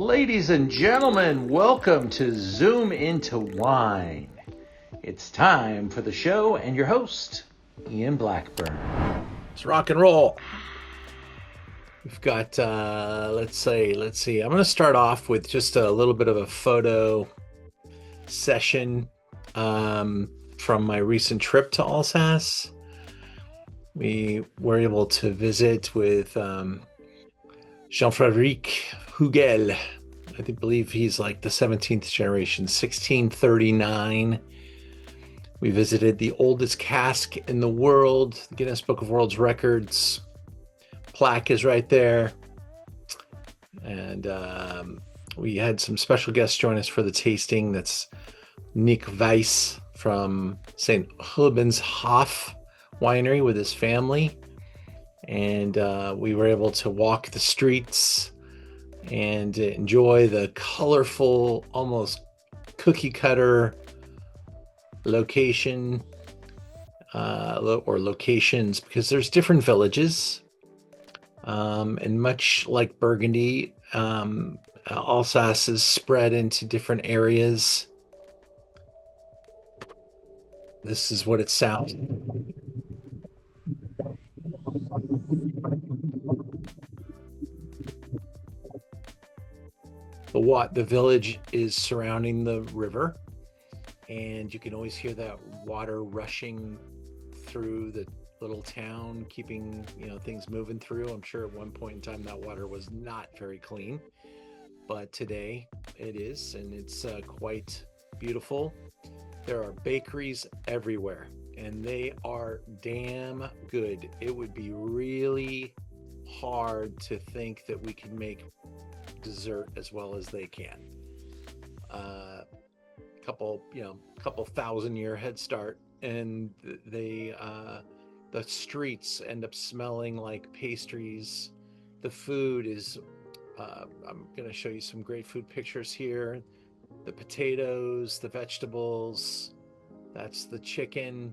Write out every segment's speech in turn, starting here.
Ladies and gentlemen, welcome to Zoom Into Wine. It's time for the show and your host, Ian Blackburn. Let's rock and roll. We've got, let's see. I'm going to start off with just a little bit of a photo session from my recent trip to Alsace. We were able to visit with Jean-Frédéric Hugel. I believe he's like the 17th generation, 1639. We visited the oldest cask in the world, the Guinness Book of World Records. Plaque is right there. And we had some special guests join us for the tasting. That's Nick Weiss from St. Hof Winery with his family. And we were able to walk the streets and enjoy the colorful, almost cookie cutter location or locations, because there's different villages. And much like Burgundy, Alsace is spread into different areas. This is what it sounds. The village is surrounding the river, and you can always hear that water rushing through the little town, keeping things moving through. I'm sure at one point in time that water was not very clean, but today it is, and it's quite beautiful. There are bakeries everywhere, and they are damn good. It would be really hard to think that we can make dessert as well as they can. Couple 1,000-year head start, and the streets end up smelling like pastries. The food is I'm going to show you some great food pictures here. The potatoes, the vegetables, that's the chicken.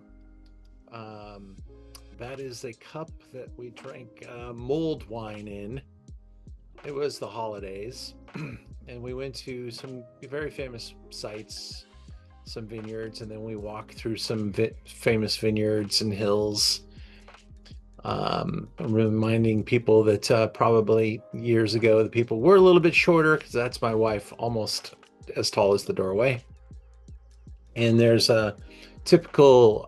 That is a cup that we drank mulled wine in. It was the holidays, and we went to some very famous sites, some vineyards, and then we walked through some famous vineyards and hills. I'm reminding people that probably years ago the people were a little bit shorter, because that's my wife, almost as tall as the doorway. And there's a typical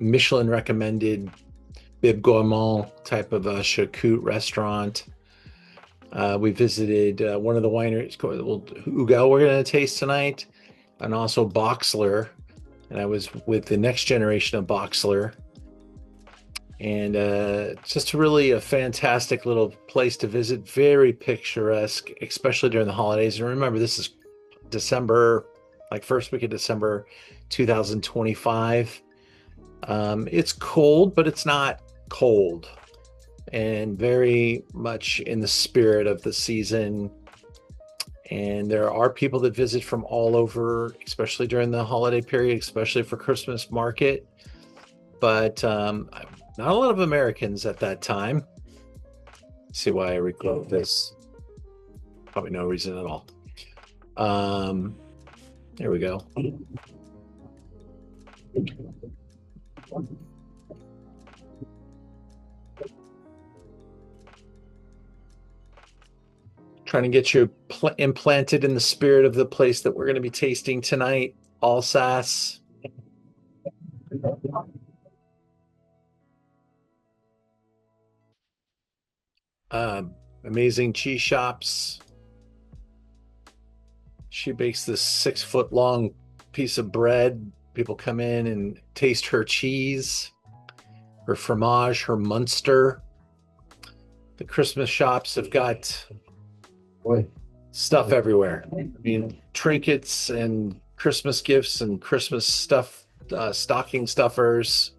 Michelin recommended Bib Gourmand type of a charcut restaurant. We visited one of the wineries called Hugel we're going to taste tonight, and also Boxler. And I was with the next generation of Boxler. And just really a fantastic little place to visit. Very picturesque, especially during the holidays. And remember, this is December, like first week of December 2025. It's cold, but it's not cold. And very much in the spirit of the season. And there are people that visit from all over, especially during the holiday period, especially for Christmas market. But not a lot of Americans at that time. Let's see why I recall this. Probably no reason at all. There we go. Trying to get you implanted in the spirit of the place that we're going to be tasting tonight, Alsace. Amazing cheese shops. She bakes this 6-foot-long piece of bread. People come in and taste her cheese, her fromage, her Munster. The Christmas shops have got stuff everywhere. I mean, trinkets and Christmas gifts and Christmas stuff, stocking stuffers.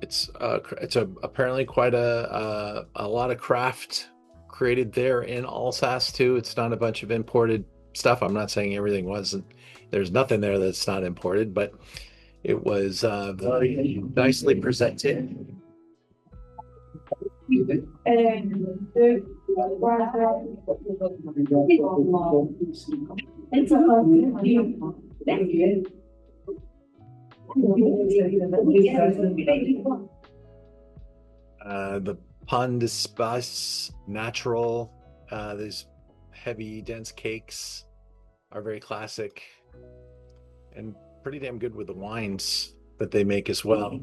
It's apparently quite a lot of craft created there in Alsace too. It's not a bunch of imported stuff. I'm not saying everything wasn't. There's nothing there that's not imported, but it was very nicely presented. The Kuentz-Bas natural, these heavy, dense cakes are very classic and pretty damn good with the wines that they make as well.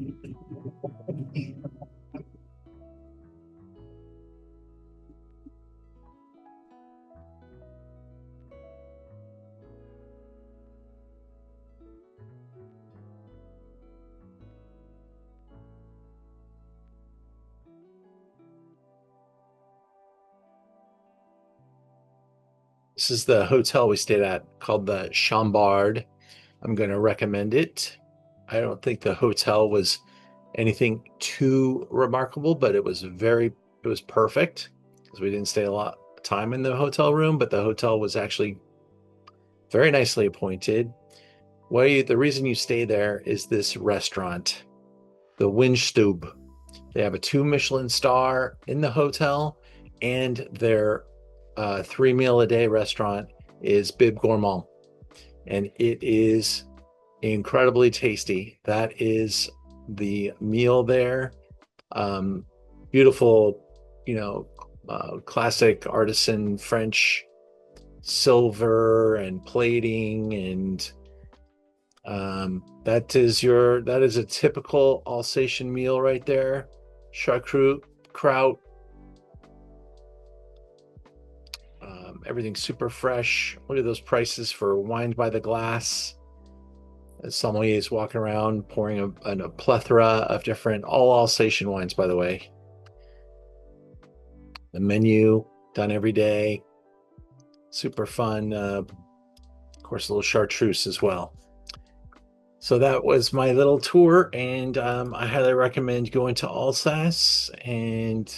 This is the hotel we stayed at called the Schlumberger. I'm going to recommend it. I don't think the hotel was anything too remarkable, but it was perfect because we didn't stay a lot of time in the hotel room, but the hotel was actually very nicely appointed. The reason you stay there is this restaurant, the Windstube. They have a 2 Michelin star in the hotel, and their 3 meal a day restaurant is Bib Gourmand, and it is incredibly tasty. That is the meal there. Beautiful, classic artisan French silver and plating, and that is a typical Alsatian meal right there. Charcuterie, kraut, everything's super fresh. Look at those prices for wine by the glass. The sommelier is walking around pouring a plethora of different, all Alsatian wines, by the way. The menu done every day. Super fun. Of course, a little chartreuse as well. So that was my little tour, and I highly recommend going to Alsace and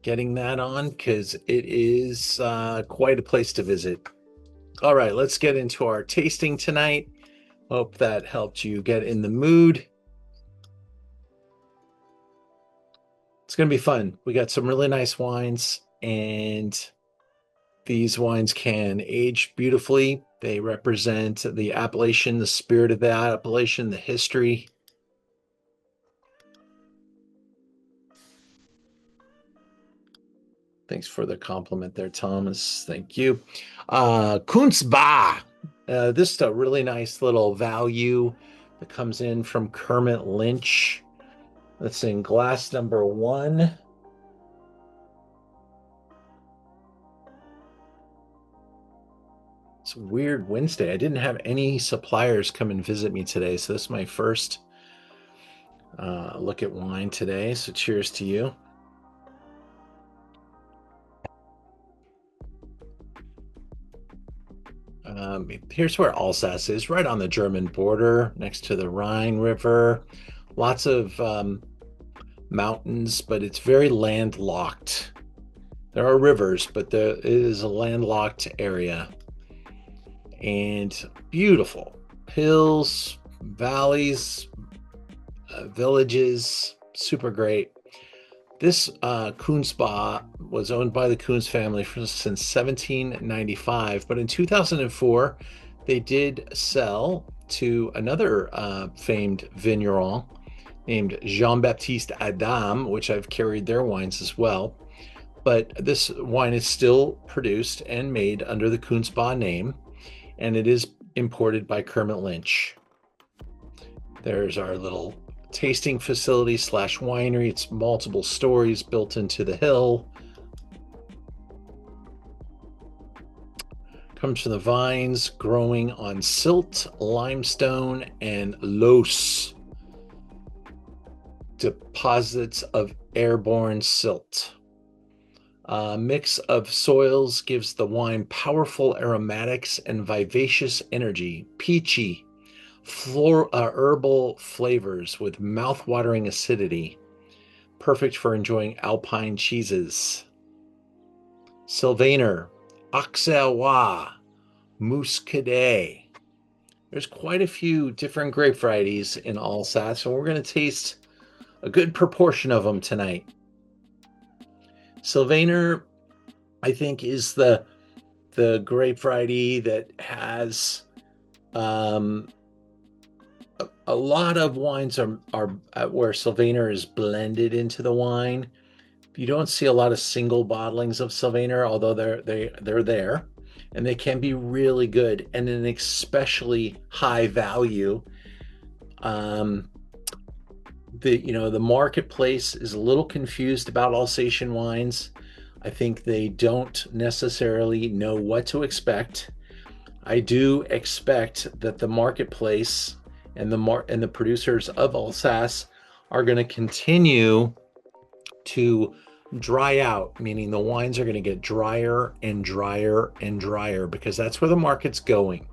getting that on, because it is quite a place to visit. All right, let's get into our tasting tonight. Hope that helped you get in the mood. It's going to be fun. We got some really nice wines, and these wines can age beautifully. They represent the appellation, the spirit of the appellation, the history. Thanks for the compliment there, Thomas. Thank you. Kuentz-Bas. This is a really nice little value that comes in from Kermit Lynch. That's in glass number 1. It's a weird Wednesday. I didn't have any suppliers come and visit me today, so this is my first look at wine today. So cheers to you. Here's where Alsace is, right on the German border, next to the Rhine River. Lots of mountains, but it's very landlocked. There are rivers, but it is a landlocked area. And beautiful hills, valleys, villages, super great. This Kuentz-Bas was owned by the Kuentz family since 1795, but in 2004, they did sell to another famed vigneron named Jean-Baptiste Adam, which I've carried their wines as well. But this wine is still produced and made under the Kuentz-Bas name, and it is imported by Kermit Lynch. There's our little tasting facility / winery. It's multiple stories built into the hill. Comes from the vines growing on silt, limestone, and loess, deposits of airborne silt. A mix of soils gives the wine powerful aromatics and vivacious energy, peachy, herbal flavors with mouth-watering acidity, perfect for enjoying alpine cheeses. Sylvaner, Auxerrois, Muscadet. There's quite a few different grape varieties in Alsace, and we're going to taste a good proportion of them tonight. Sylvaner, I think, is the grape variety that has a lot of wines are where Sylvaner is blended into the wine. You don't see a lot of single bottlings of Sylvaner, although they're there, and they can be really good and an especially high value. The marketplace is a little confused about Alsatian wines. I think they don't necessarily know what to expect. I do expect that the marketplace and the producers of Alsace are going to continue to dry out, meaning the wines are going to get drier and drier and drier because that's where the market's going.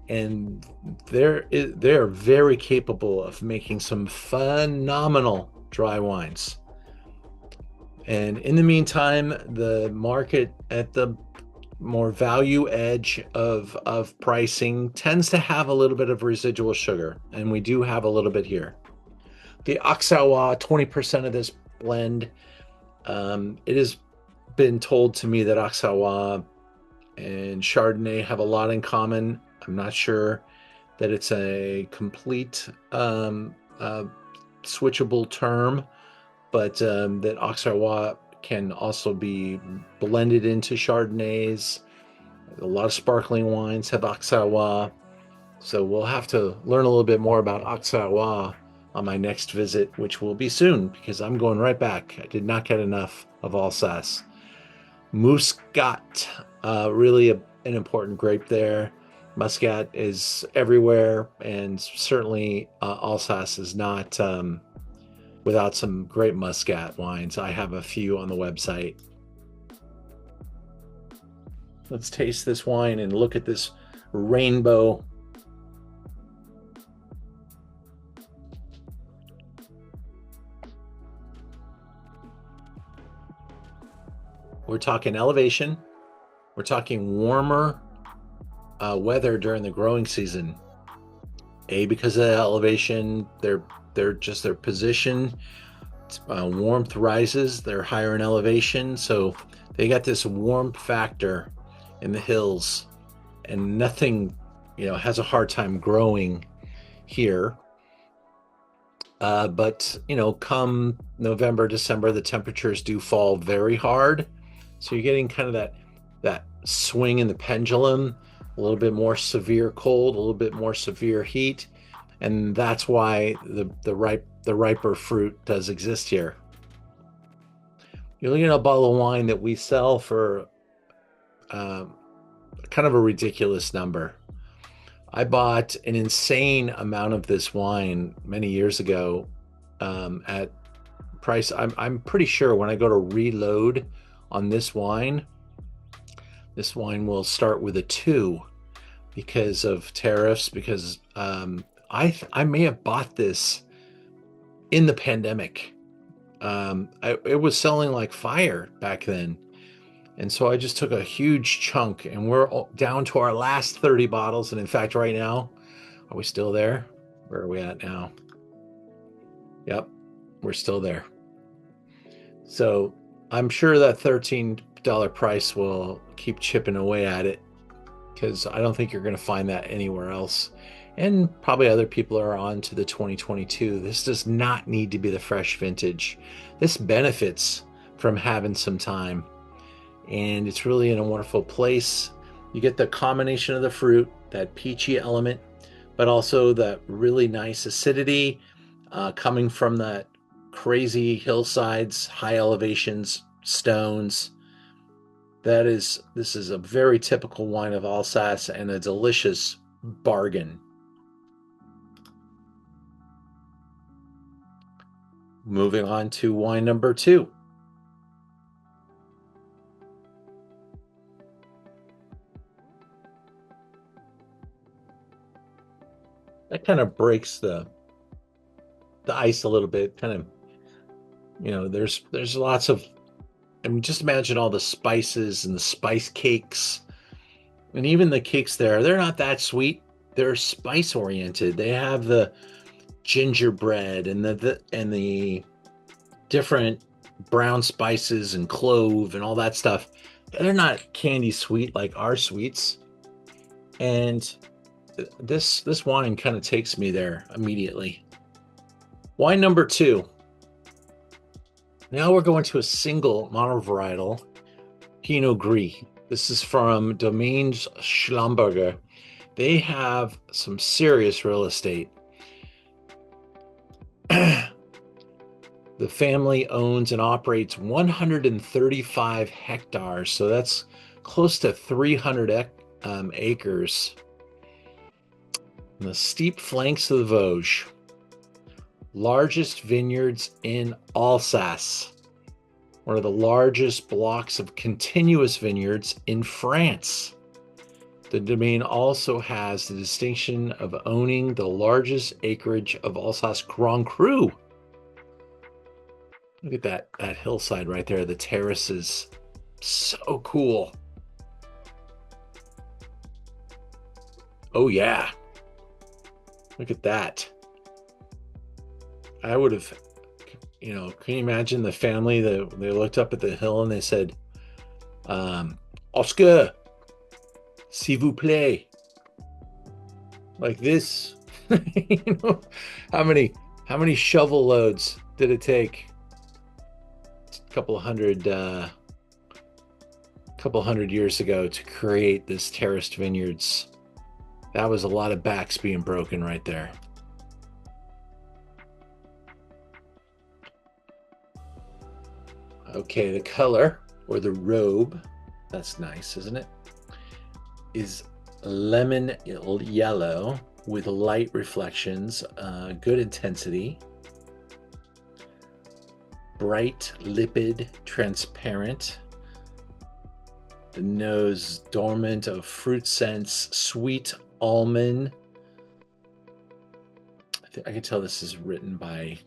And they're very capable of making some phenomenal dry wines. And in the meantime, the market at the more value edge of pricing tends to have a little bit of residual sugar, and we do have a little bit here. The Auxerrois, 20% of this blend. It has been told to me that Auxerrois and Chardonnay have a lot in common. I'm not sure that it's a complete switchable term, but that Auxerrois can also be blended into Chardonnays. A lot of sparkling wines have Auxerrois. So we'll have to learn a little bit more about Auxerrois on my next visit, which will be soon because I'm going right back. I did not get enough of Alsace. Muscat, really an important grape there. Muscat is everywhere, and certainly Alsace is not without some great Muscat wines. I have a few on the website. Let's taste this wine and look at this rainbow. We're talking elevation. We're talking warmer weather during the growing season. Because of the elevation, their position, warmth rises. They're higher in elevation, so they got this warmth factor in the hills, and nothing, has a hard time growing here. But come November, December, the temperatures do fall very hard. So you're getting kind of that swing in the pendulum, a little bit more severe cold, a little bit more severe heat, and that's why the riper fruit does exist here. You're looking at a bottle of wine that we sell for kind of a ridiculous number. I bought an insane amount of this wine many years ago at price. I'm pretty sure when I go to reload on this wine will start with a 2 because of tariffs, because I may have bought this in the pandemic. It was selling like fire back then. And so I just took a huge chunk, and we're down to our last 30 bottles. And in fact, right now, are we still there? Where are we at now? Yep, we're still there. So I'm sure that $13 price will keep chipping away at it, because I don't think you're going to find that anywhere else. And probably other people are on to the 2022. This does not need to be the fresh vintage. This benefits from having some time. And it's really in a wonderful place. You get the combination of the fruit, that peachy element, but also that really nice acidity coming from that crazy hillsides, high elevations, stones. This is a very typical wine of Alsace and a delicious bargain. Moving on to wine number 2. That kind of breaks the ice a little bit. Kind of, there's lots of, just imagine all the spices and the spice cakes, and even the cakes there, they're not that sweet. They're spice oriented. They have the gingerbread and the different brown spices and clove and all that stuff. They're not candy sweet like our sweets. And this wine kind of takes me there immediately. Wine number 2. Now we're going to a single monovarietal Pinot Gris. This is from Domaines Schlumberger. They have some serious real estate. The family owns and operates 135 hectares, so that's close to 300 acres. On the steep flanks of the Vosges, largest vineyards in Alsace, one of the largest blocks of continuous vineyards in France. The domain also has the distinction of owning the largest acreage of Alsace Grand Cru. Look at that hillside right there, the terraces. So cool. Oh yeah. Look at that. I would have, can you imagine the family that they looked up at the hill and they said, Oscar, s'il vous plaît. Like this. How many shovel loads did it take? A couple hundred years ago to create this terraced vineyards. That was a lot of backs being broken right there. Okay, the color or the robe, that's nice, isn't it? Is lemon yellow with light reflections, good intensity. Bright, lipid, transparent. The nose dormant of fruit scents, sweet almond. I can tell this is written by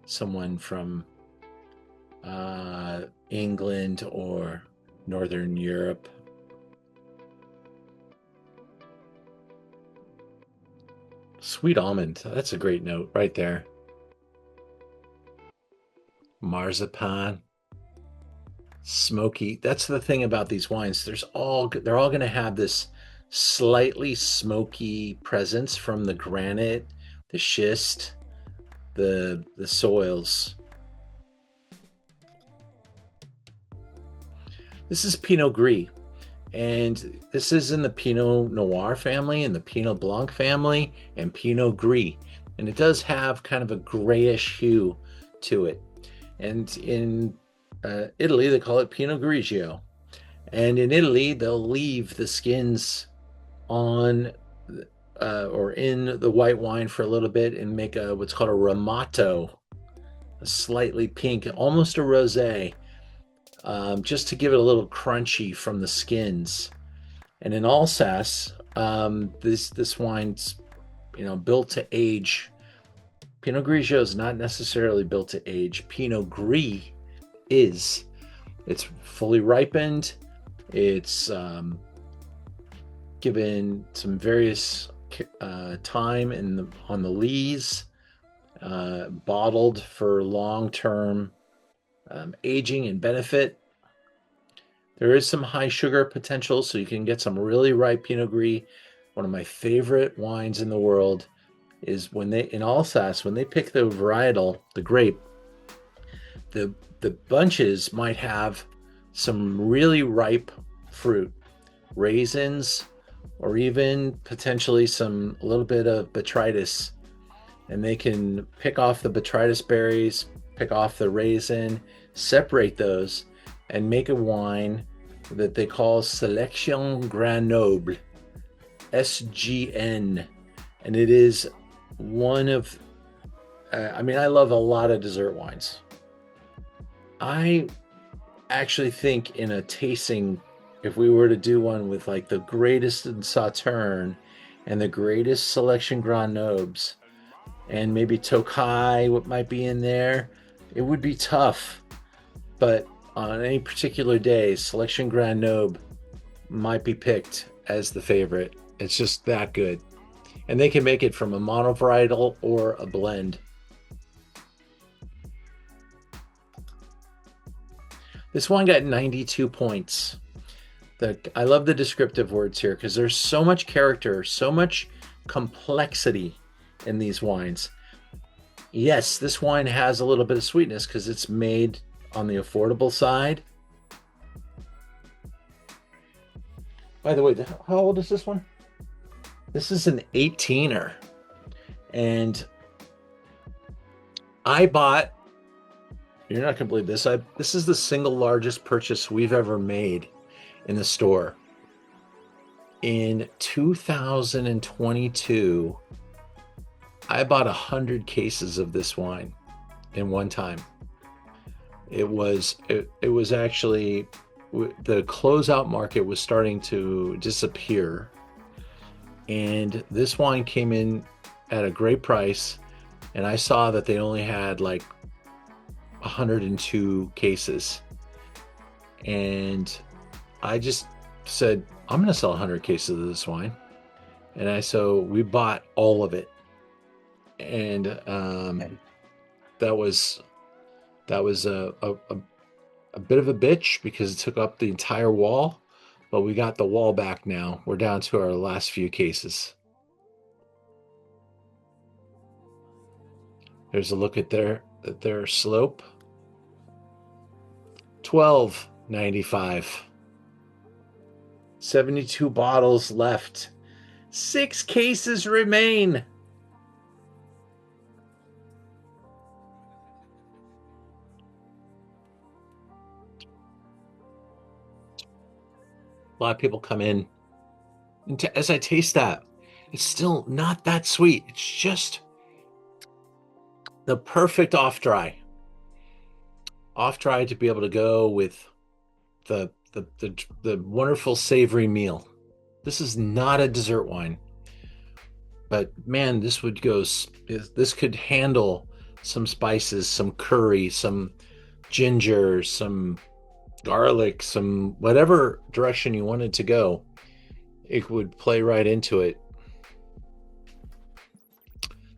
someone from England or Northern Europe. Sweet almond, that's a great note right there. Marzipan, smoky. That's the thing about these wines. They're all going to have this slightly smoky presence from the granite, the schist, the soils. This is Pinot Gris, and this is in the Pinot Noir family and the Pinot Blanc family and Pinot Gris, and it does have kind of a grayish hue to it. And in Italy, they call it Pinot Grigio. And in Italy, they'll leave the skins on or in the white wine for a little bit and make what's called a ramato, a slightly pink, almost a rosé, just to give it a little crunchy from the skins. And in Alsace, this wine's built to age. Pinot Grigio is not necessarily built to age. Pinot Gris is. It's fully ripened. It's given some various time on the lees, bottled for long-term aging and benefit. There is some high sugar potential, so you can get some really ripe Pinot Gris. One of my favorite wines in the world is in Alsace, when they pick the varietal, the grape, the bunches might have some really ripe fruit, raisins, or even potentially a little bit of botrytis. And they can pick off the botrytis berries, pick off the raisin, separate those, and make a wine that they call Sélection Grand Noble, SGN. And it is one of, I love a lot of dessert wines. I actually think in a tasting, if we were to do one with like the greatest in Sauterne and the greatest Selection Grand Nobles and maybe Tokai, what might be in there, it would be tough. But on any particular day, Selection Grand Noble might be picked as the favorite. It's just that good. And they can make it from a monovarietal or a blend. This one got 92 points. I love the descriptive words here because there's so much character, so much complexity in these wines. Yes, this wine has a little bit of sweetness because it's made on the affordable side. By the way, how old is this one? This is an 18er. And I bought, you're not going to believe this, this is the single largest purchase we've ever made in the store. In 2022, I bought 100 cases of this wine in one time. It was actually, the closeout market was starting to disappear, and this wine came in at a great price, and I saw that they only had like 102 cases, and I just said, I'm going to sell 100 cases of this wine. And so we bought all of it. And that was a bit of a bitch because it took up the entire wall, but we got the wall back now. We're down to our last few cases. There's a look at their slope. $12.95. 72 bottles left. 6 cases remain. A lot of people come in, and as I taste that, it's still not that sweet. It's just the perfect off dry to be able to go with the wonderful savory meal. This is not a dessert wine, but man, this could handle some spices, some curry, some ginger, some garlic, some whatever direction you wanted to go. It would play right into it.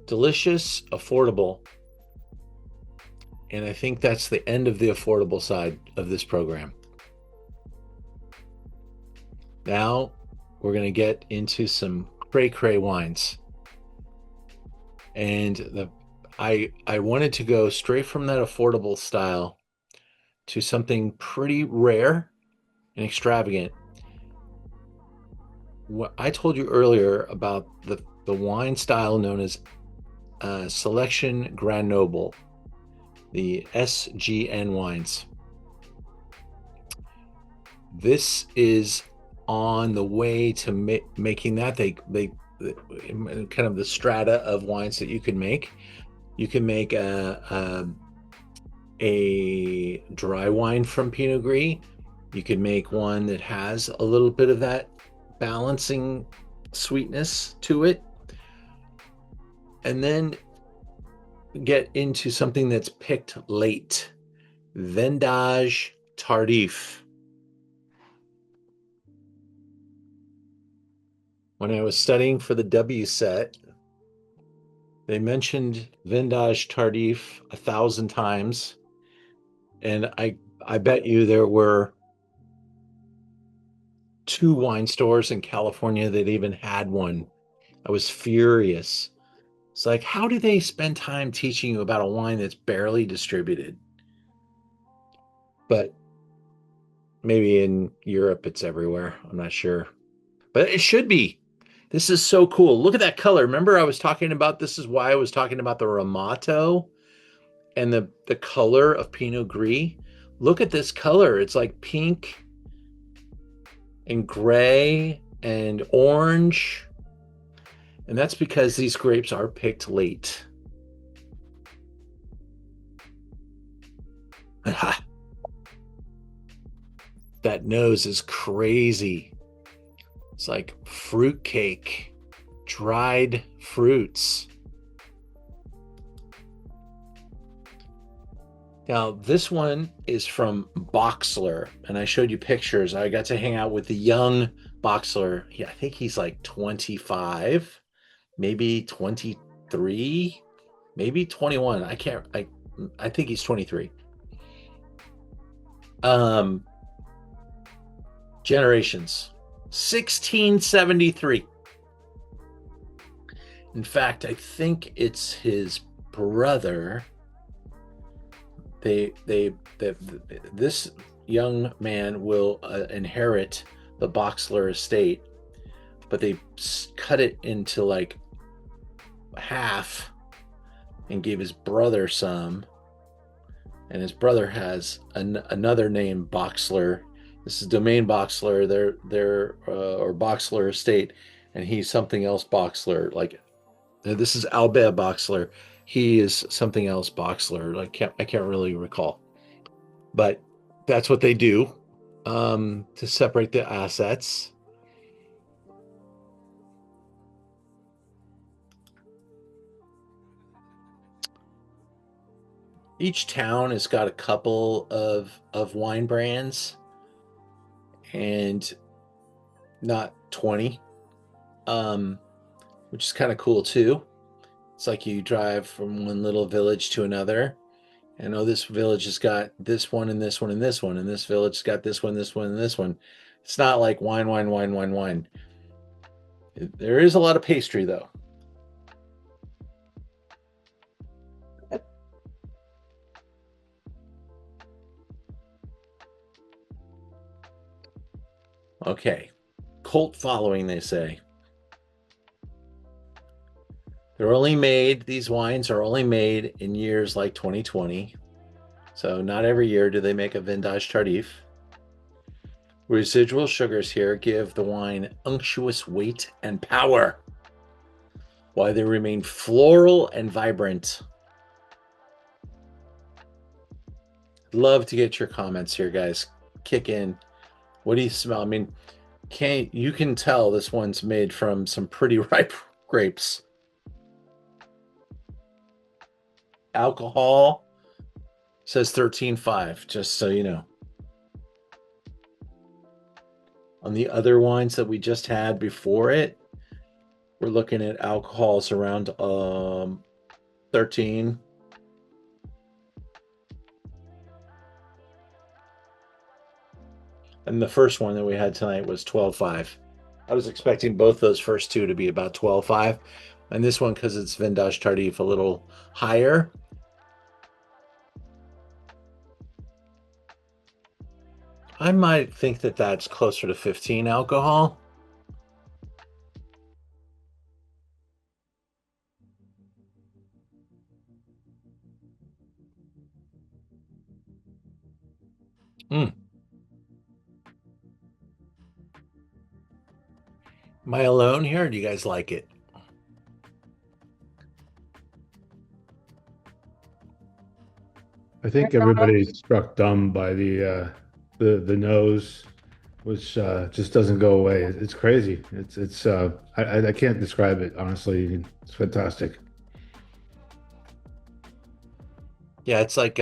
Delicious, affordable. And I think that's the end of the affordable side of this program. Now we're going to get into some cray wines. And I wanted to go straight from that affordable style to something pretty rare and extravagant. What I told you earlier about the wine style known as Selection Grand Noble, the SGN wines. This is on the way to making that. They kind of the strata of wines that you can make. You can make a dry wine from Pinot Gris. You can make one that has a little bit of that balancing sweetness to it, and then get into something that's picked late, Vendage Tardif. When I was studying for the W set, they mentioned Vendage Tardif 1,000 times, and I bet you there were 2 wine stores in California that even had one. I was furious. It's like, how do they spend time teaching you about a wine that's barely distributed? But maybe in Europe it's everywhere. I'm not sure. But it should be. This is so cool. Look at that color. Remember I was talking about, this is why I was talking about the Ramato and the color of Pinot Gris. Look at this color. It's like pink and gray and orange. And that's because these grapes are picked late. That nose is crazy. It's like fruitcake, dried fruits. Now, this one is from Boxler, and I showed you pictures. I got to hang out with the young Boxler. Yeah, I think he's like 25, maybe 23, maybe 21. I think he's 23. Um, Generations. 1673. In fact, I think it's his brother. This young man will inherit the Boxler estate, but they cut it into like half and gave his brother some, and his brother has another name, Boxler. This is Domain Boxler, or Boxler estate, and he's something else Boxler. Like this is Abbes Boxler. He is something else Boxler. I can't really recall, but that's what they do to separate the assets. Each town has got a couple of wine brands, and not 20, which is kind of cool too. It's like you drive from one little village to another, and oh, this village has got this one and this one and this one, and this village has got this one, this one, and this one. It's not like wine, wine, wine, wine, wine. There is a lot of pastry though. Okay. Cult following, they say. These wines are only made in years like 2020. So not every year do they make a Vintage Tardif. Residual sugars here give the wine unctuous weight and power, while they remain floral and vibrant. Love to get your comments here, guys. Kick in. What do you smell? I mean, you can tell this one's made from some pretty ripe grapes. Alcohol says 13.5, just so you know. On the other wines that we just had before it, we're looking at alcohols around 13. And the first one that we had tonight was 12.5. I was expecting both those first two to be about 12.5. And this one, because it's Vintage Tardif, a little higher. I might think that that's closer to 15 alcohol. Am I alone here, or do you guys like it? I think everybody's struck dumb by the nose, which just doesn't go away. It's crazy. I can't describe it honestly. It's fantastic. Yeah, it's like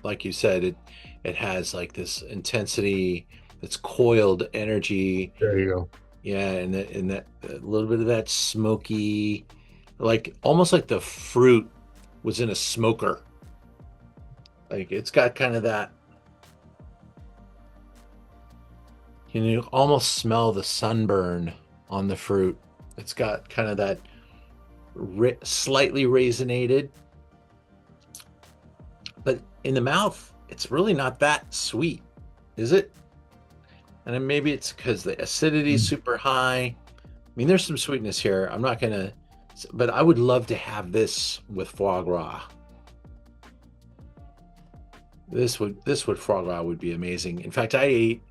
like you said, it has like this intensity, it's coiled energy. There you go. Yeah, and that a little bit of that smoky, like almost like the fruit was in a smoker. Like it's got kind of that. You almost smell the sunburn on the fruit. It's got kind of that slightly raisinated, but in the mouth, it's really not that sweet, is it? And then maybe it's because the acidity is super high. I mean, there's some sweetness here. I'm not gonna, but I would love to have this with foie gras. This would foie gras would be amazing. In fact, I ate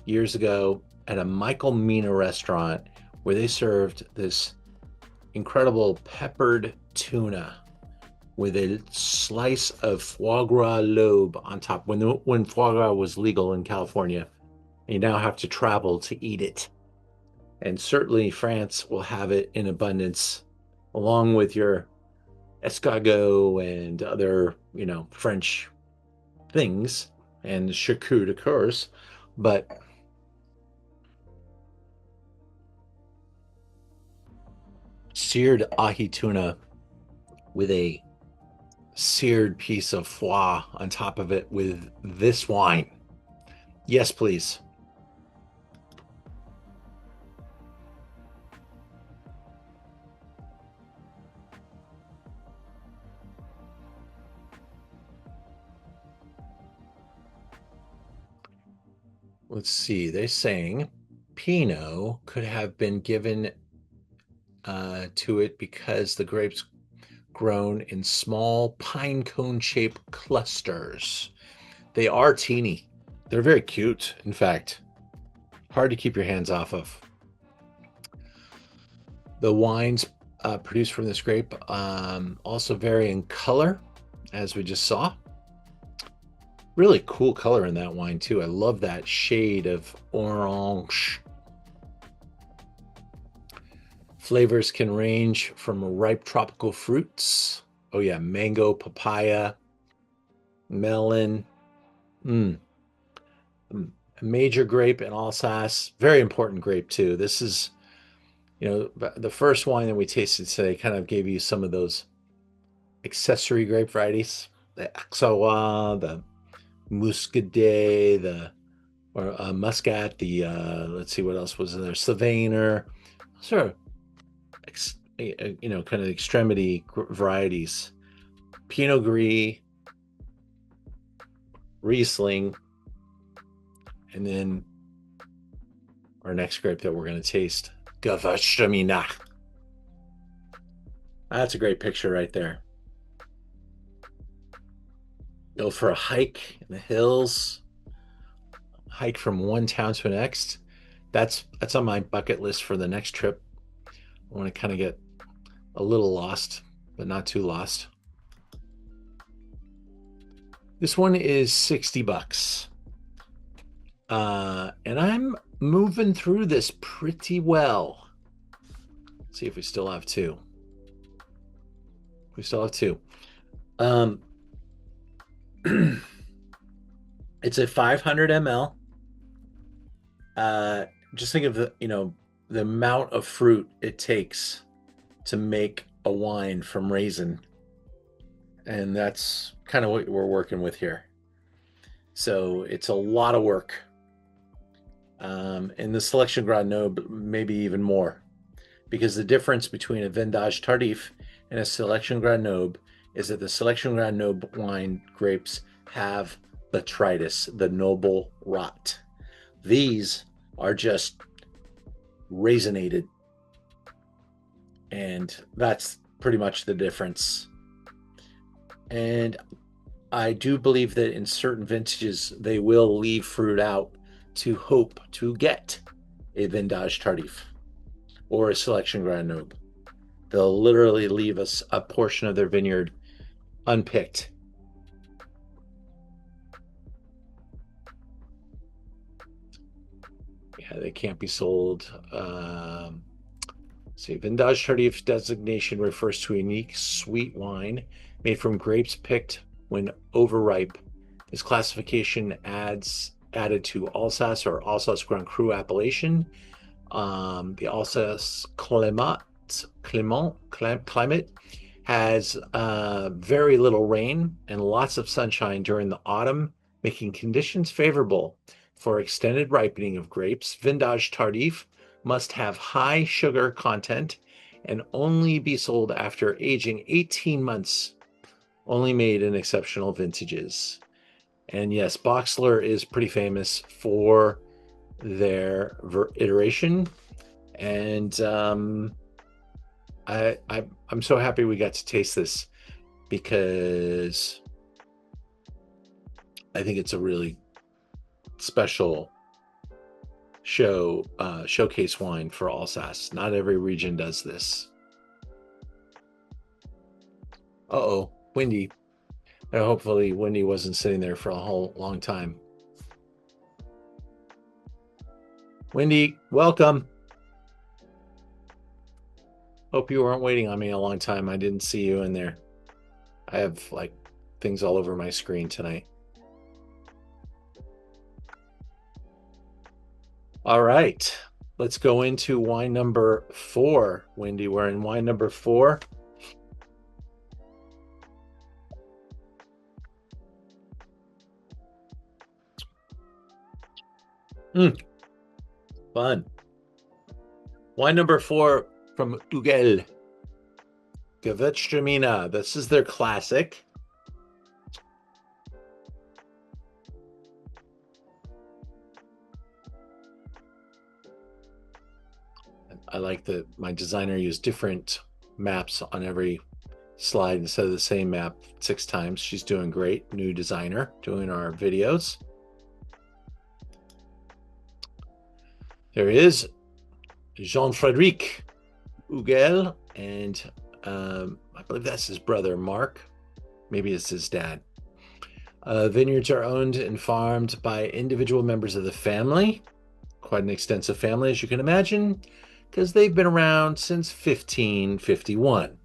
years ago at a Michael Mina restaurant where they served this incredible peppered tuna with a slice of foie gras lobe on top when foie gras was legal in California. You now have to travel to eat it. And certainly France will have it in abundance, along with your escargot and other, French things, and charcuterie de course. But seared ahi tuna with a seared piece of foie on top of it with this wine. Yes, please. Let's see. They're saying Pinot could have been given to it because the grapes grown in small pine cone shaped clusters. They are teeny. They're very cute, in fact. Hard to keep your hands off of. The wines produced from this grape also vary in color, as we just saw. Really cool color in that wine, too. I love that shade of orange. Flavors can range from ripe tropical fruits. Oh, yeah, mango, papaya, melon. A major grape in Alsace. Very important grape, too. This is, the first wine that we tasted today kind of gave you some of those accessory grape varieties. The Auxerrois, the Muscadet, the Muscat, the let's see what else was in there. Savannah, sort of, kind of extremity varieties. Pinot Gris, Riesling, and then our next grape that we're going to taste, Gewurztraminer. That's a great picture right there. Go for a hike in the hills, hike from one town to the next. That's on my bucket list for the next trip. I want to kind of get a little lost, but not too lost. This one is $60. And I'm moving through this pretty well. Let's see if we still have two. We still have two. It's a 500 ml. Just think of the amount of fruit it takes to make a wine from raisin, and that's kind of what we're working with here. So it's a lot of work. In the Selection Grand Noble, maybe even more, because the difference between a Vendange Tardif and a Selection Grand Noble is that the Selection Grand Noble wine grapes have botrytis, the noble rot. These are just raisinated, and that's pretty much the difference. And I do believe that in certain vintages they will leave fruit out to hope to get a Vendange Tardif or a Selection Grand Noble. They'll literally leave us a portion of their vineyard unpicked. Yeah, they can't be sold. See, Vendange Tardif designation refers to a unique sweet wine made from grapes picked when overripe. This classification added to Alsace or Alsace Grand Cru appellation. The Alsace climate has very little rain and lots of sunshine during the autumn, making conditions favorable for extended ripening of grapes. Vendange Tardif must have high sugar content and only be sold after aging 18 months, only made in exceptional vintages. And yes, Boxler is pretty famous for their iteration. And I'm so happy we got to taste this, because I think it's a really special showcase wine for Alsace. Not every region does this. Windy. Hopefully Windy wasn't sitting there for a whole long time. Windy, welcome. Hope you weren't waiting on me a long time. I didn't see you in there. I have things all over my screen tonight. All right, let's go into wine number 4. Wendy, we're in wine number 4. Fun. Wine number 4 from Hugel. Gewurztraminer. This is their classic. I like that my designer used different maps on every slide instead of the same map 6 times. She's doing great. New designer doing our videos. There is Jean-Frédéric Hugel, and I believe that's his brother, Mark. Maybe it's his dad. Vineyards are owned and farmed by individual members of the family. Quite an extensive family, as you can imagine, because they've been around since 1551.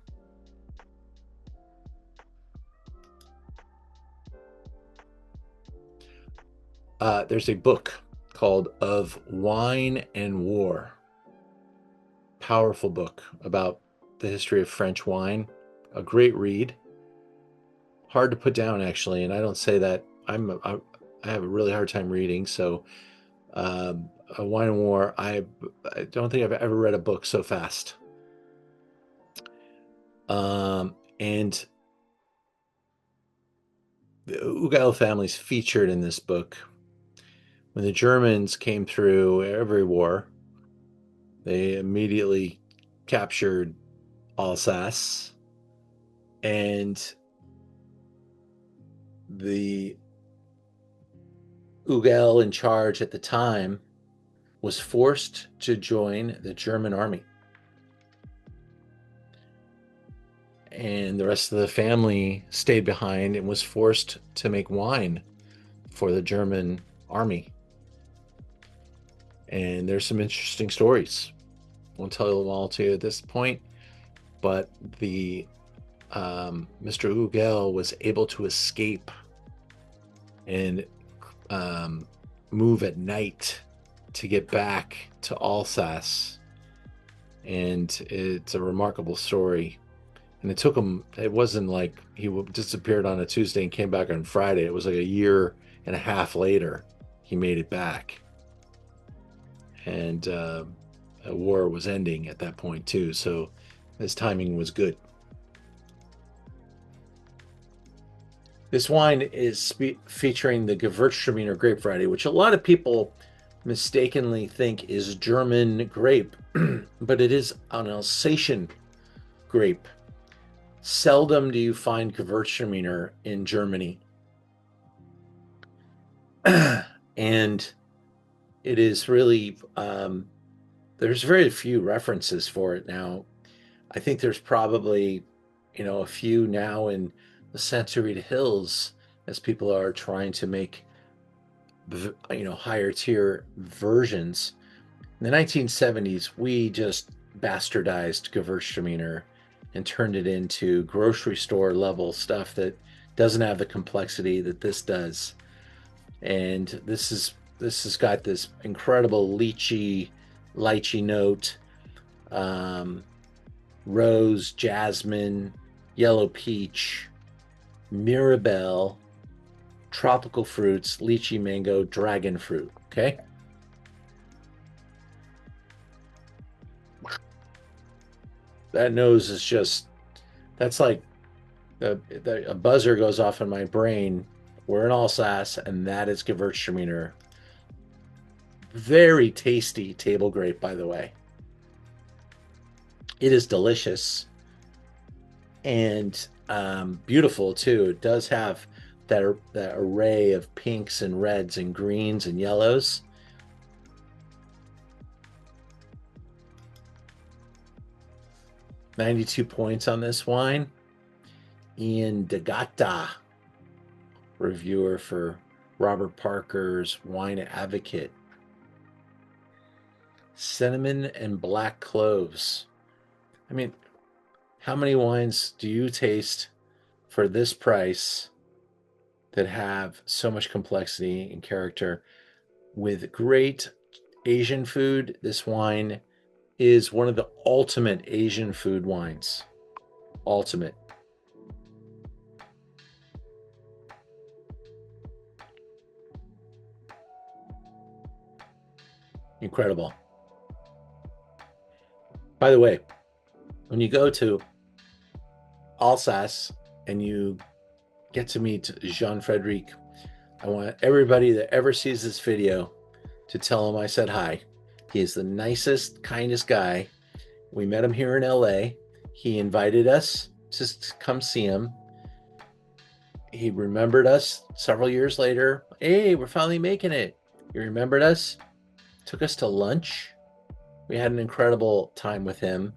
There's a book called Of Wine and War. Powerful book about the history of French wine. A great read. Hard to put down, actually, and I don't say that. I have a really hard time reading, so A Wine and War, I don't think I've ever read a book so fast. And the Hugel family's featured in this book. When the Germans came through every war, they immediately captured Alsace, and the Hugel in charge at the time was forced to join the German army. And the rest of the family stayed behind and was forced to make wine for the German army. And there's some interesting stories. I won't tell them all to you at this point, but the Mr. Hugel was able to escape and move at night to get back to Alsace. And it's a remarkable story. And it took him, it wasn't like he disappeared on a Tuesday and came back on Friday. It was like a year and a half later he made it back. And a war was ending at that point too, so his timing was good. This wine is featuring the Gewurztraminer grape variety, which a lot of people mistakenly think is German grape, but it is an Alsatian grape. Seldom do you find Gewurztraminer in Germany. And it is really, there's very few references for it now. I think there's probably, a few now in the Santa Rita Hills as people are trying to make, higher tier versions. In the 1970s, we just bastardized Gewurztraminer and turned it into grocery store level stuff that doesn't have the complexity that this does. And this has got this incredible lychee note, rose, jasmine, yellow peach, mirabelle, tropical fruits, lychee, mango, dragon fruit. Okay. That nose is just, that's like a buzzer goes off in my brain. We're in Alsace, and that is Gewurztraminer. Very tasty table grape, by the way. It is delicious and beautiful too. It does have that array of pinks and reds and greens and yellows. $92 points on this wine. Ian DeGatta, reviewer for Robert Parker's Wine Advocate. Cinnamon and black cloves. I mean, how many wines do you taste for this price that have so much complexity and character with great Asian food? This wine is one of the ultimate Asian food wines. Ultimate. Incredible. By the way, when you go to Alsace and you get to meet Jean-Frédéric, I want everybody that ever sees this video to tell him I said hi. He is the nicest, kindest guy. We met him here in LA. He invited us to come see him. He remembered us several years later. Hey, we're finally making it. He remembered us, took us to lunch. We had an incredible time with him.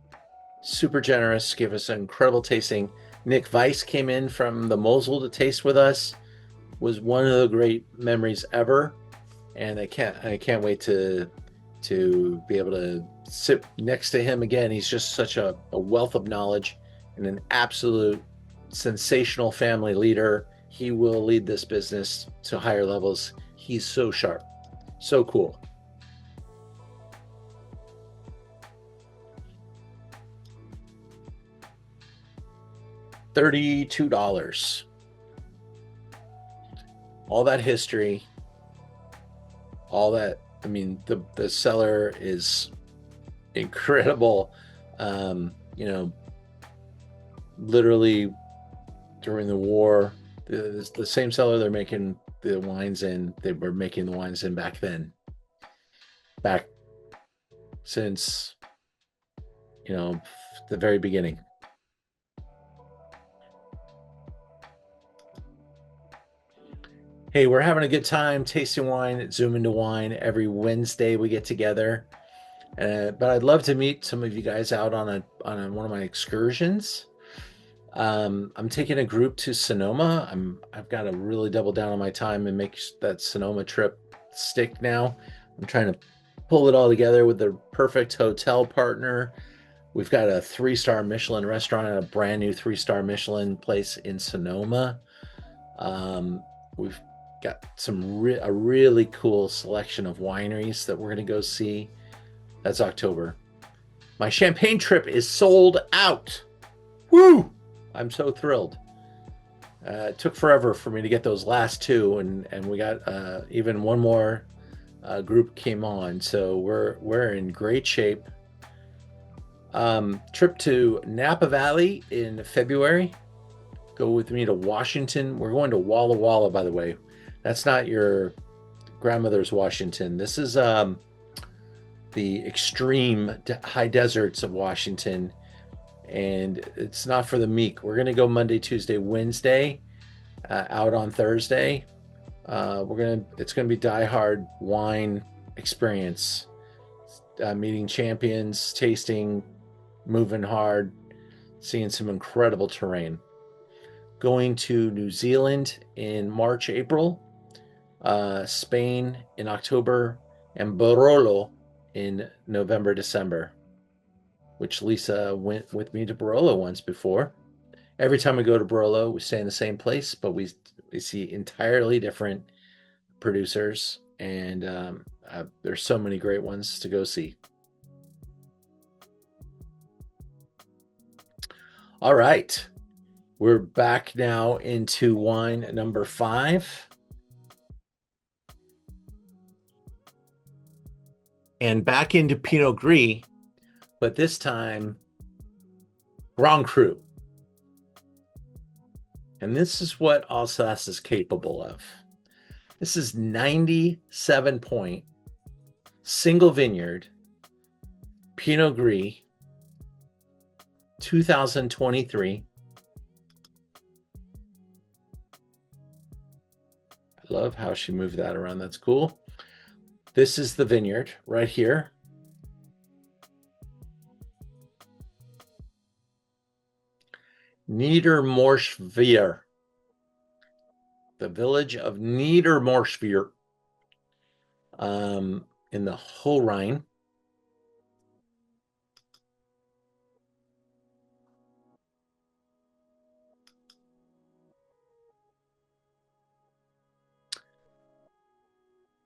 Super generous, gave us an incredible tasting. Nick Weiss came in from the Mosel to taste with us. Was one of the great memories ever, and I can't wait to be able to sit next to him again. He's just such a wealth of knowledge and an absolute sensational family leader. He will lead this business to higher levels. He's so sharp, so cool. $32. All that history, all that. I mean, the cellar is incredible. Literally during the war, the same cellar they're making the wines in, they were making the wines in back then. Back since, the very beginning. Hey, we're having a good time tasting wine at Zoom Into Wine. Every Wednesday we get together. But I'd love to meet some of you guys out on one of my excursions. I'm taking a group to Sonoma. I've got to really double down on my time and make that Sonoma trip stick now. I'm trying to pull it all together with the perfect hotel partner. We've got a 3-star Michelin restaurant and a brand new 3-star Michelin place in Sonoma. We've got a really cool selection of wineries that we're going to go see. That's October. My Champagne trip is sold out. Woo! I'm so thrilled. It took forever for me to get those last two, and we got even one more group came on. So we're in great shape. Trip to Napa Valley in February. Go with me to Washington. We're going to Walla Walla, by the way. That's not your grandmother's Washington. This is the extreme high deserts of Washington, and it's not for the meek. We're going to go Monday, Tuesday, Wednesday, out on Thursday. It's going to be diehard wine experience, meeting champions, tasting, moving hard, seeing some incredible terrain. Going to New Zealand in March, April, Spain in October, and Barolo in November, December, which Lisa went with me to Barolo once before. Every time we go to Barolo, we stay in the same place, but we see entirely different producers, and there's so many great ones to go see. All right. We're back now into wine number 5. And back into Pinot Gris, but this time Grand Cru. And this is what Alsace is capable of. This is 97 point single vineyard Pinot Gris 2023. I love how she moved that around. That's cool. This is the vineyard right here. Niedermorschwihr. The village of Niedermorschwihr in the Hohe Rhine.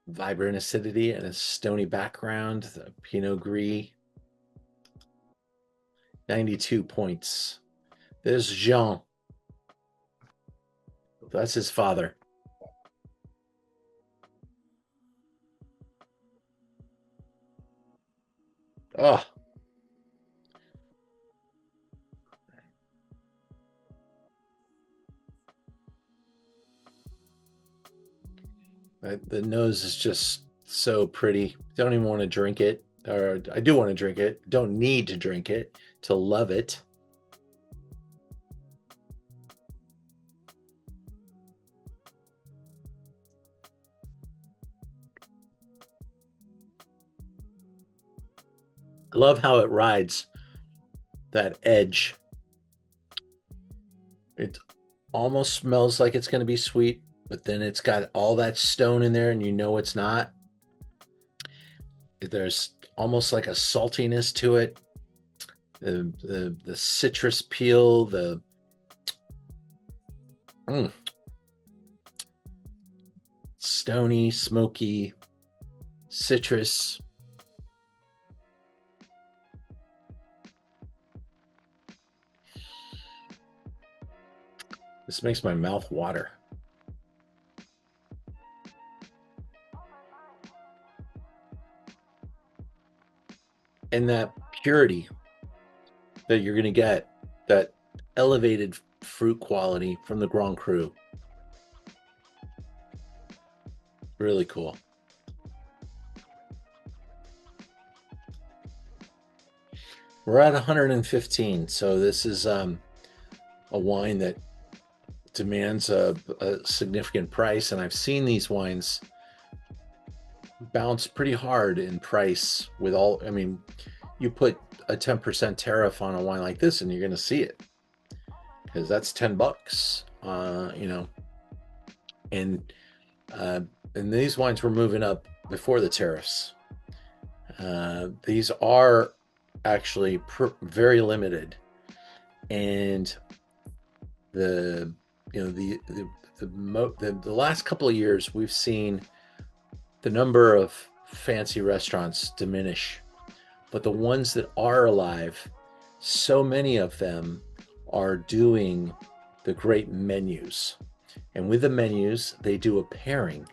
Vibrant acidity and a stony background. The Pinot Gris. 92 points. There's Jean. That's his father. . Oh, the nose is just so pretty. Don't even want to drink it. Or I do want to drink it. Don't need to drink it to love it. I love how it rides that edge. It almost smells like it's going to be sweet, but then it's got all that stone in there and you know it's not. There's almost like a saltiness to it. The citrus peel, the stony, smoky citrus. This makes my mouth water. And that purity that you're going to get, that elevated fruit quality from the Grand Cru. Really cool. We're at 115, so this is a wine that demands a significant price, and I've seen these wines bounce pretty hard in price with all. I mean, you put a 10% tariff on a wine like this and you're going to see it, because that's $10, you know. And these wines were moving up before the tariffs. These are actually very limited, and the last couple of years we've seen the number of fancy restaurants diminish, but the ones that are alive, so many of them are doing the great menus, and with the menus they do a pairing,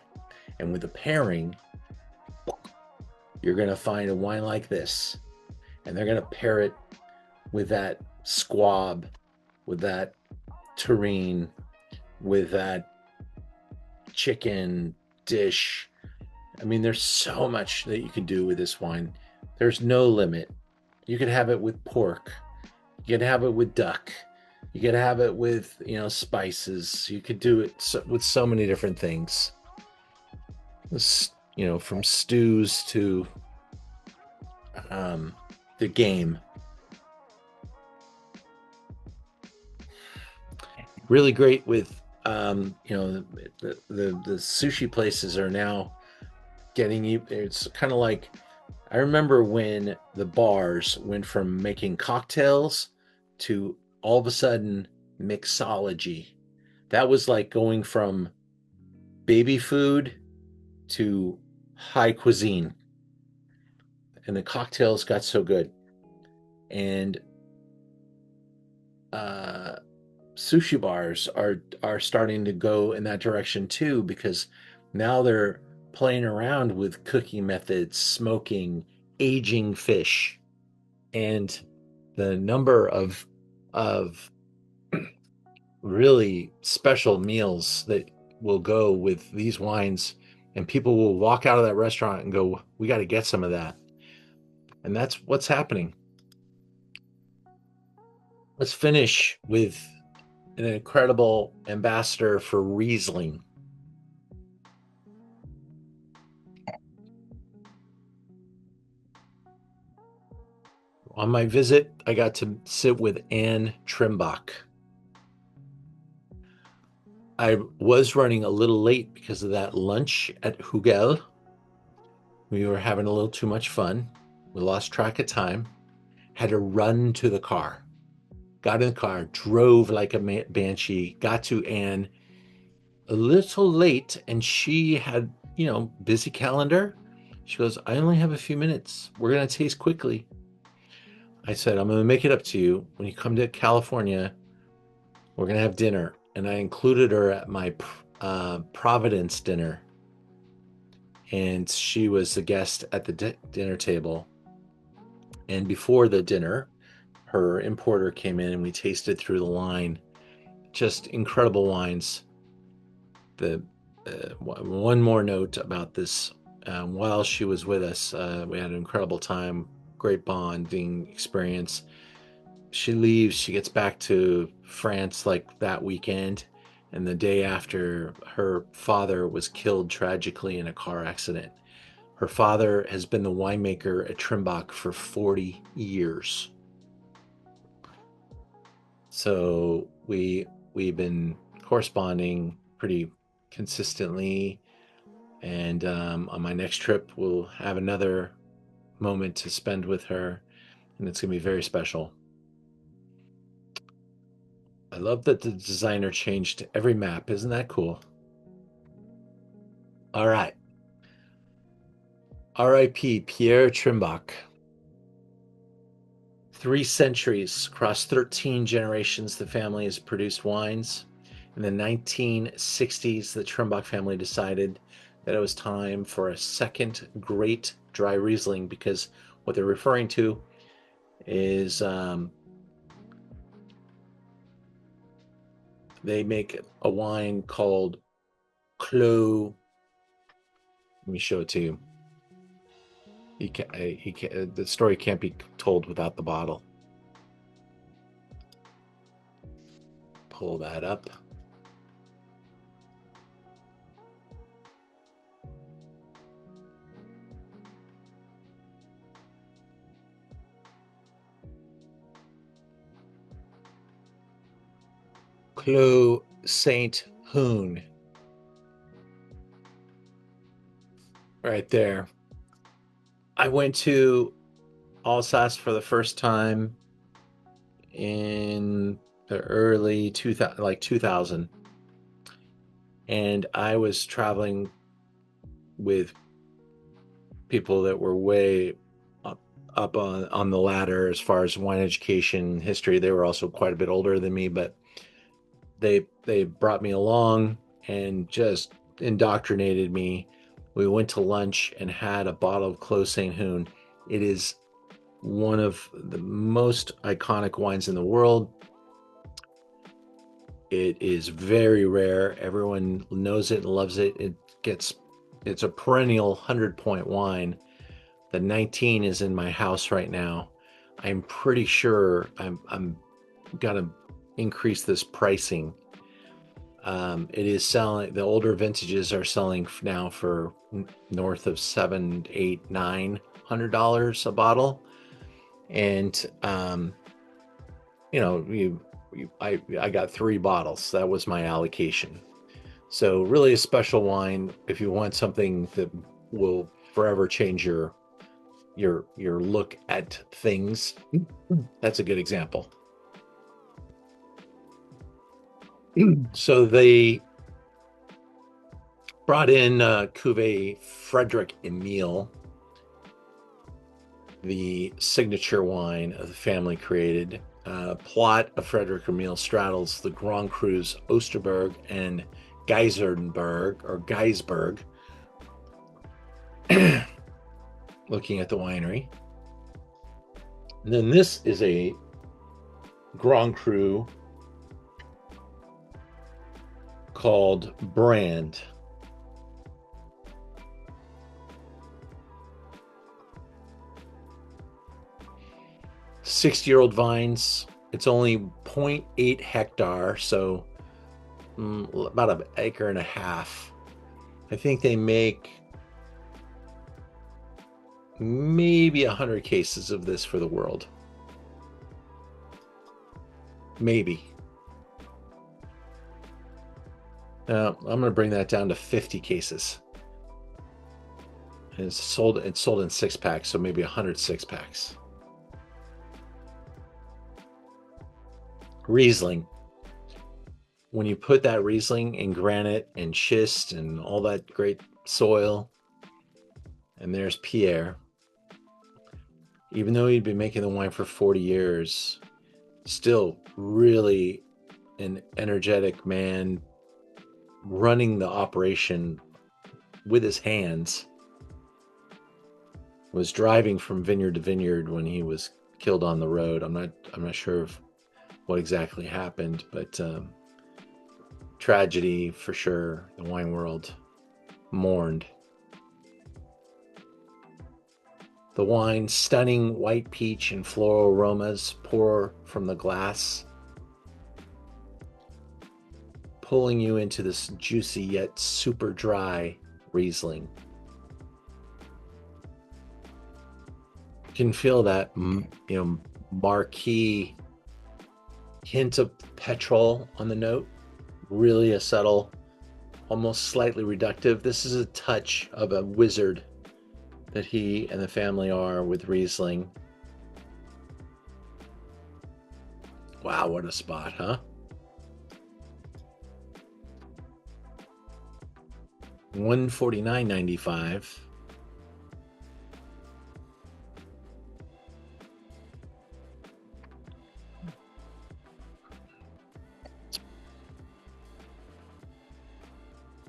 and with the pairing you're going to find a wine like this, and they're going to pair it with that squab, with that terrine, with that chicken dish. I mean, there's so much that you can do with this wine. There's no limit. You could have it with pork. You could have it with duck. You could have it with, you know, spices. You could do it with so many different things. This, you know, from stews to the game. Really great with, you know, the sushi places are now getting you. It's kind of like, I remember when the bars went from making cocktails to all of a sudden mixology. That was like going from baby food to high cuisine, and the cocktails got so good. And sushi bars are starting to go in that direction too, because now they're playing around with cooking methods, smoking, aging fish, and the number of really special meals that will go with these wines, and people will walk out of that restaurant and go, we got to get some of that. And that's what's happening. Let's finish with an incredible ambassador for Riesling. On my visit, I got to sit with Anne Trimbach. I was running a little late because of that lunch at Hugel. We were having a little too much fun. We lost track of time. Had to run to the car. Got in the car, drove like a banshee, got to Anne a little late, and she had, you know, busy calendar. She goes, I only have a few minutes. We're going to taste quickly. I said, I'm going to make it up to you. When you come to California, we're going to have dinner. And I included her at my Providence dinner. And she was the guest at the dinner table. And before the dinner, her importer came in and we tasted through the line. Just incredible wines. One more note about this. While she was with us, we had an incredible time, great bonding experience. She leaves, she gets back to France like that weekend, and the day after, her father was killed tragically in a car accident. Her father has been the winemaker at Trimbach for 40 years. So we've been corresponding pretty consistently, and on my next trip, we'll have another moment to spend with her, and it's gonna be very special. I love that the designer changed every map. Isn't that cool? All right. R.I.P. Pierre Trimbach. 3 centuries, across 13 generations, the family has produced wines. In the 1960s, the Trimbach family decided that it was time for a second great dry Riesling, because what they're referring to is they make a wine called Clos. Let me show it to you. The story can't be told without the bottle. Pull that up. Clos Saint Hoon. Right there. I went to Alsace for the first time in the early 2000, and I was traveling with people that were way up on the ladder as far as wine education history. They were also quite a bit older than me, but they brought me along and just indoctrinated me. We went to lunch and had a bottle of Clos Saint Hoon. It is one of the most iconic wines in the world. It is very rare. Everyone knows it and loves it. It's a perennial 100-point wine. The 19 is in my house right now. I'm pretty sure I'm gonna increase this pricing. It is selling. The older vintages are selling now for north of $700, $800, $900 a bottle, and I got 3 bottles. That was my allocation. So really a special wine if you want something that will forever change your look at things. That's a good example. So they brought in Cuvée Frederick Emile, the signature wine of the family created. Plot of Frederick Emile straddles the Grand Crus Osterberg and Geisernberg or Geisberg. Looking at the winery. And then this is a Grand Cru called Brand. Six-year-old vines. It's only 0.8 hectare, so about an acre and a half. I think they make maybe 100 cases of this for the world. Maybe. I'm going to bring that down to 50 cases. And it's sold in 6-packs, so maybe 100 6-packs. Riesling. When you put that Riesling in granite and schist and all that great soil, and there's Pierre. Even though he'd been making the wine for 40 years, still really an energetic man, running the operation with his hands. was driving from vineyard to vineyard when he was killed on the road. I'm not sure of what exactly happened, but tragedy for sure. The wine world mourned. The wine, stunning white peach and floral aromas pour from the glass, pulling you into this juicy yet super dry Riesling. You can feel that, marquee hint of petrol on the note. Really a subtle, almost slightly reductive. This is a touch of a wizard that he and the family are with Riesling. Wow, what a spot, huh? $149.95.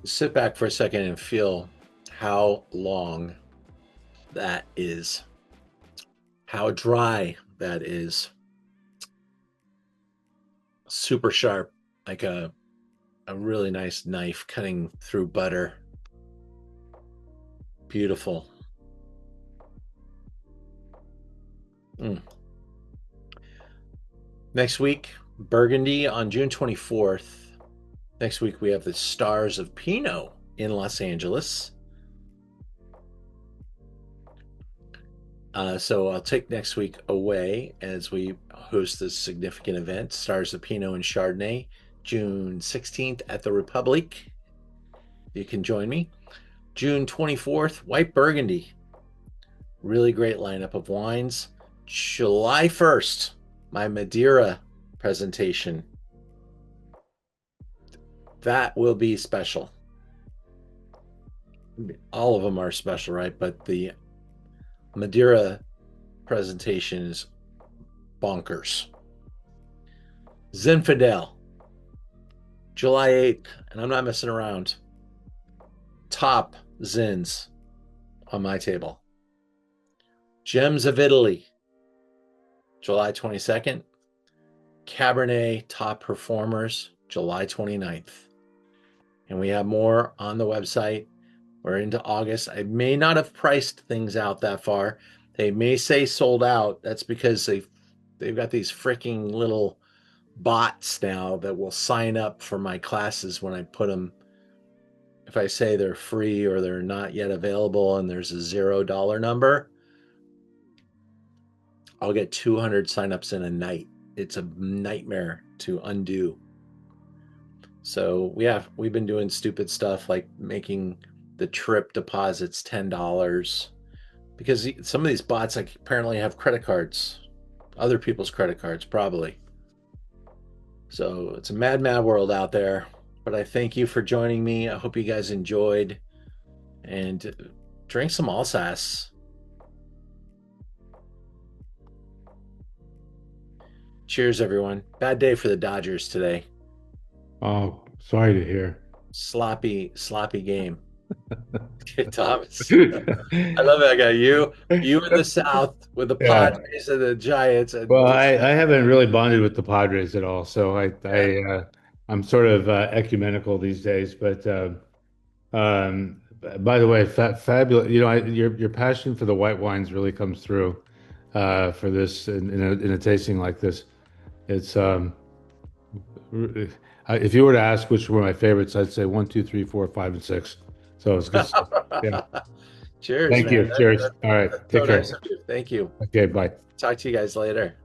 Sit back for a second and feel how long that is, how dry that is. Super sharp, like a really nice knife cutting through butter. Beautiful. Next week, Burgundy on June 24th. Next week, we have the Stars of Pinot in Los Angeles. So I'll take next week away as we host this significant event, Stars of Pinot and Chardonnay, June 16th at the Republic. You can join me. June 24th, White Burgundy. Really great lineup of wines. July 1st, my Madeira presentation. That will be special. All of them are special, right? But the Madeira presentation is bonkers. Zinfandel, July 8th, and I'm not messing around. Top Zins on my table. Gems of Italy, July 22nd. Cabernet Top Performers, July 29th. And we have more on the website. We're into August. I may not have priced things out that far. They may say sold out. That's because they've got these freaking little bots now that will sign up for my classes when I put them. If I say they're free or they're not yet available and there's a $0 number, I'll get 200 signups in a night. It's a nightmare to undo. So we've been doing stupid stuff like making the trip deposits $10 because some of these bots apparently have credit cards, other people's credit cards probably. So it's a mad world out there. But I thank you for joining me. I hope you guys enjoyed, and drink some Alsace. Cheers, everyone. Bad day for the Dodgers today. Oh, sorry to hear. Sloppy game. Thomas. I love that guy. You in the South with the Padres and the Giants. Well, I haven't really bonded with the Padres at all, so I'm sort of ecumenical these days. But by the way, fabulous. Your passion for the white wines really comes through for this in a tasting like this. It's if you were to ask which were my favorites, I'd say 1, 2, 3, 4, 5, and 6. So it's good stuff. Yeah. Cheers. Thank you. Cheers. All right. Take care. Nice. Thank you. Okay. Bye. Talk to you guys later.